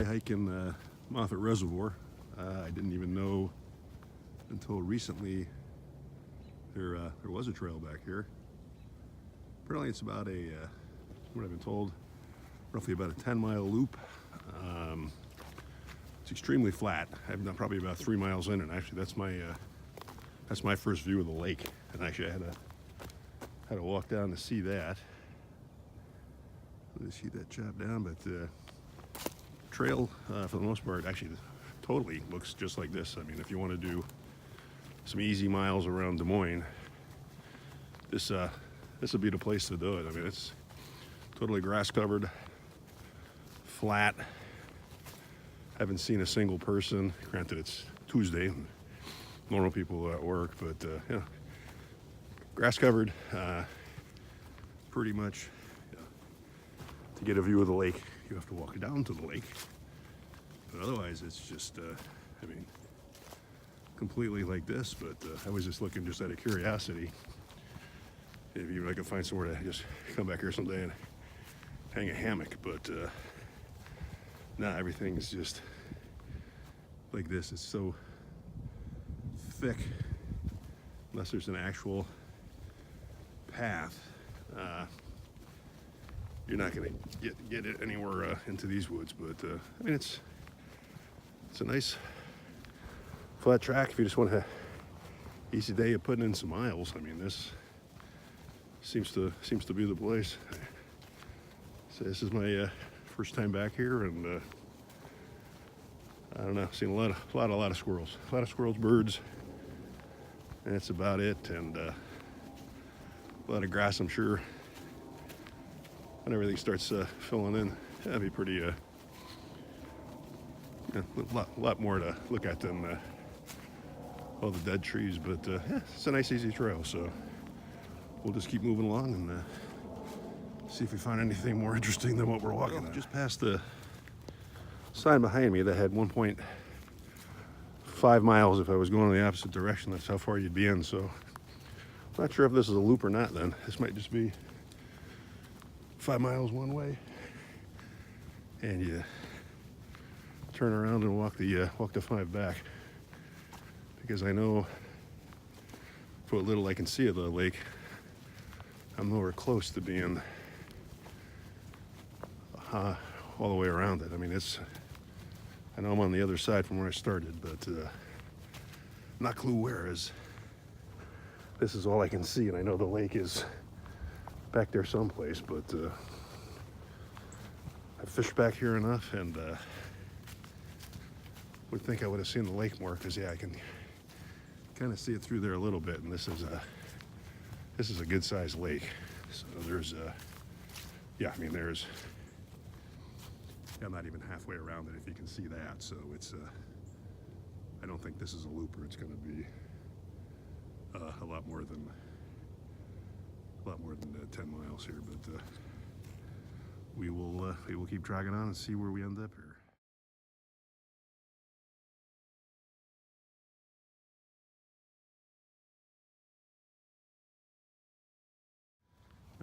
Hiking Moffat Reservoir. I didn't even know until recently there was a trail back here. Apparently it's about a, what I've been told, roughly about a 10-mile loop. It's extremely flat. I've done probably about 3 miles in, and actually that's my first view of the lake. And actually I had to walk down to see that. Let's see that chop down, but trail for the most part actually totally looks just like this. I mean, if you want to do some easy miles around Des Moines, this would be the place to do it. I mean, it's totally grass covered, flat. Haven't seen a single person. Granted, it's Tuesday, and normal people are at work, but you know, grass covered. Pretty much, to get a view of the lake, you have to walk down to the lake. But otherwise, it's just, I mean, completely like this. But I was just looking just out of curiosity if I could find somewhere to just come back here someday and hang a hammock. But nah, everything's just like this. It's so thick, unless there's an actual path. You're not going to get it anywhere into these woods, but I mean, it's a nice flat track if you just want to easy day of putting in some miles. I mean, this seems to be the place. So this is my first time back here, and I don't know, seen a lot of squirrels, birds, and that's about it. And a lot of grass, I'm sure. When everything starts filling in, that'd be pretty, a lot more to look at than all the dead trees. But yeah, it's a nice, easy trail. So we'll just keep moving along and see if we find anything more interesting than what we're walking on. Just past the sign behind me that had 1.5 miles if I was going in the opposite direction. That's how far you'd be in. So I'm not sure if this is a loop or not then. This might just be 5 miles one way, and you turn around and walk the 5 back, because I know for what little I can see of the lake, I'm nowhere close to being all the way around it. I mean, I know I'm on the other side from where I started, but not clue where is. This is all I can see, and I know the lake is back there someplace, but I've fished back here enough, and would think I would have seen the lake more, because yeah, I can kind of see it through there a little bit, and this is a good sized lake. So there's yeah, I mean, I'm not even halfway around it, if you can see that. So it's I don't think this is a looper. It's going to be a lot more than 10 miles here, but we will keep dragging on and see where we end up here.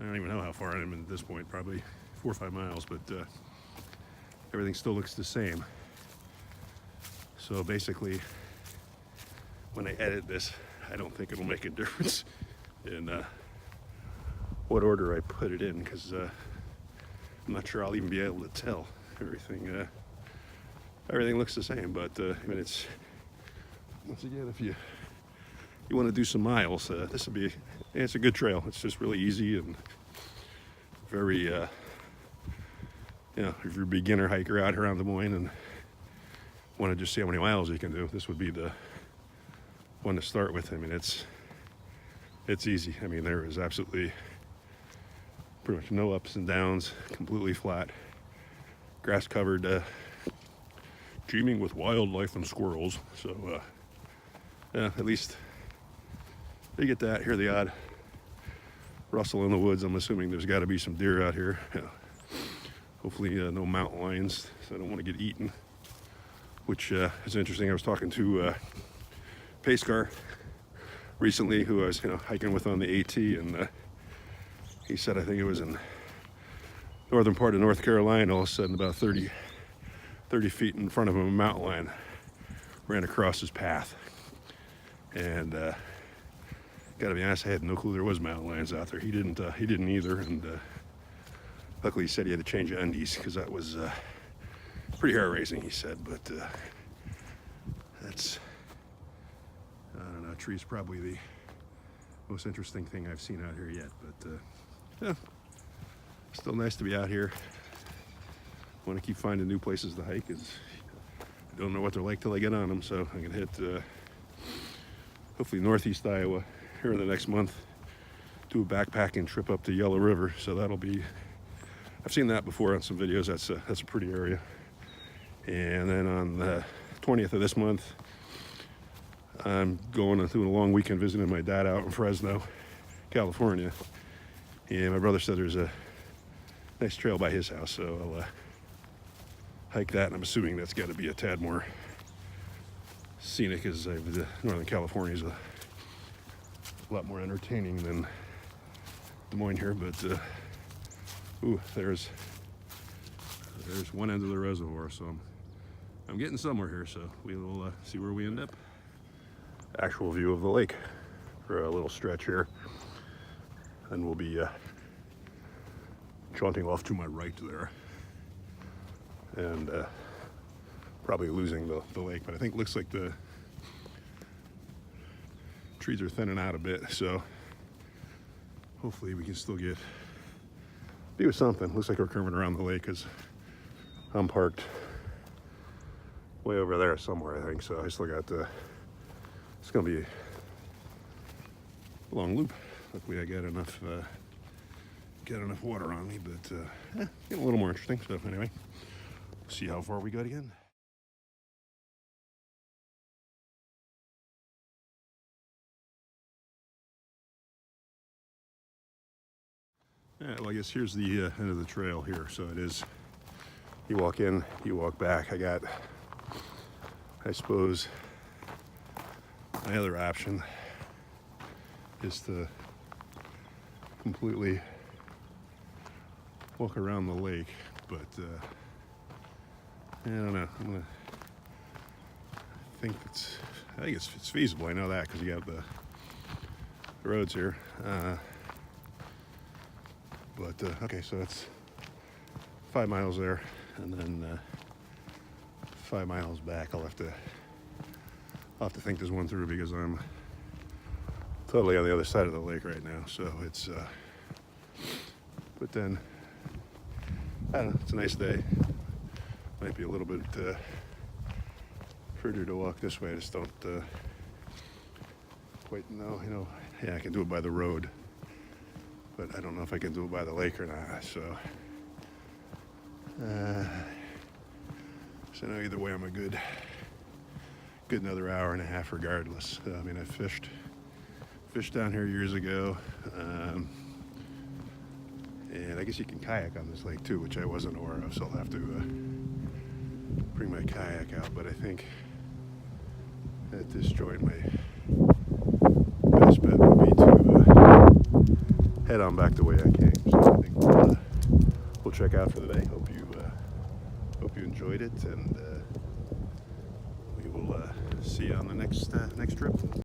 I don't even know how far I am at this point, probably 4 or 5 miles, but everything still looks the same. So basically, when I edit this, I don't think it'll make a difference in what order I put it in, because I'm not sure I'll even be able to tell. Everything looks the same, but I mean, it's, once again, if you want to do some miles, this will be, it's a good trail. It's just really easy and very, you know, if you're a beginner hiker out here around Des Moines and want to just see how many miles you can do, this would be the one to start with. I mean, it's easy. I mean, there is absolutely pretty much no ups and downs, completely flat, grass covered, teeming with wildlife and squirrels. So yeah, at least you get that. Hear the odd rustle in the woods. I'm assuming there's got to be some deer out here. Yeah. Hopefully no mountain lions, so I don't want to get eaten, which is interesting. I was talking to Pace Car recently, who I was hiking with on the AT, and he said, I think it was in northern part of North Carolina, all of a sudden about 30 feet in front of him, a mountain lion ran across his path. And gotta be honest, I had no clue there was mountain lions out there. He didn't either. And luckily he said he had to change undies because that was pretty hair-raising, he said. But that's, I don't know, a tree's probably the most interesting thing I've seen out here yet. But yeah, still nice to be out here. Want to keep finding new places to hike, because I don't know what they're like till I get on them. So I'm gonna hit hopefully northeast Iowa here in the next month, do a backpacking trip up to Yellow River. So that'll be, I've seen that before on some videos. That's a pretty area. And then on the 20th of this month, I'm going on doing a long weekend visiting my dad out in Fresno, California. And my brother said there's a nice trail by his house, so I'll hike that. And I'm assuming that's got to be a tad more scenic, as Northern California is a lot more entertaining than Des Moines here. But ooh, there's one end of the reservoir, so I'm getting somewhere here. So we will see where we end up. Actual view of the lake for a little stretch here, and we'll be jaunting off to my right there, and probably losing the lake. But I think it looks like the trees are thinning out a bit, so hopefully we can still be with something. Looks like we're curving around the lake because I'm parked way over there somewhere, I think. So I still got it's gonna be a long loop. Luckily I got enough water on me, but getting a little more interesting. So anyway, see how far we got again. Yeah, well, I guess here's the end of the trail here. So it is, you walk in, you walk back. I suppose my other option is to completely walk around the lake, but I don't know. I think it's feasible. I know that because you got the roads here. But okay, so that's 5 miles there, and then 5 miles back. I'll have to think this one through, because I'm totally on the other side of the lake right now. So it's but then I don't know, it's a nice day. Might be a little bit further to walk this way. I just don't quite know. Yeah, I can do it by the road, but I don't know if I can do it by the lake or not. So no, either way, I'm a good another hour and a half regardless. I mean, I fished down here years ago, and I guess you can kayak on this lake too, which I wasn't aware of, so I'll have to bring my kayak out. But I think at this joint, my best bet would be to head on back the way I came. So I think we'll check out for the day. Hope you enjoyed it, and we will see you on the next trip.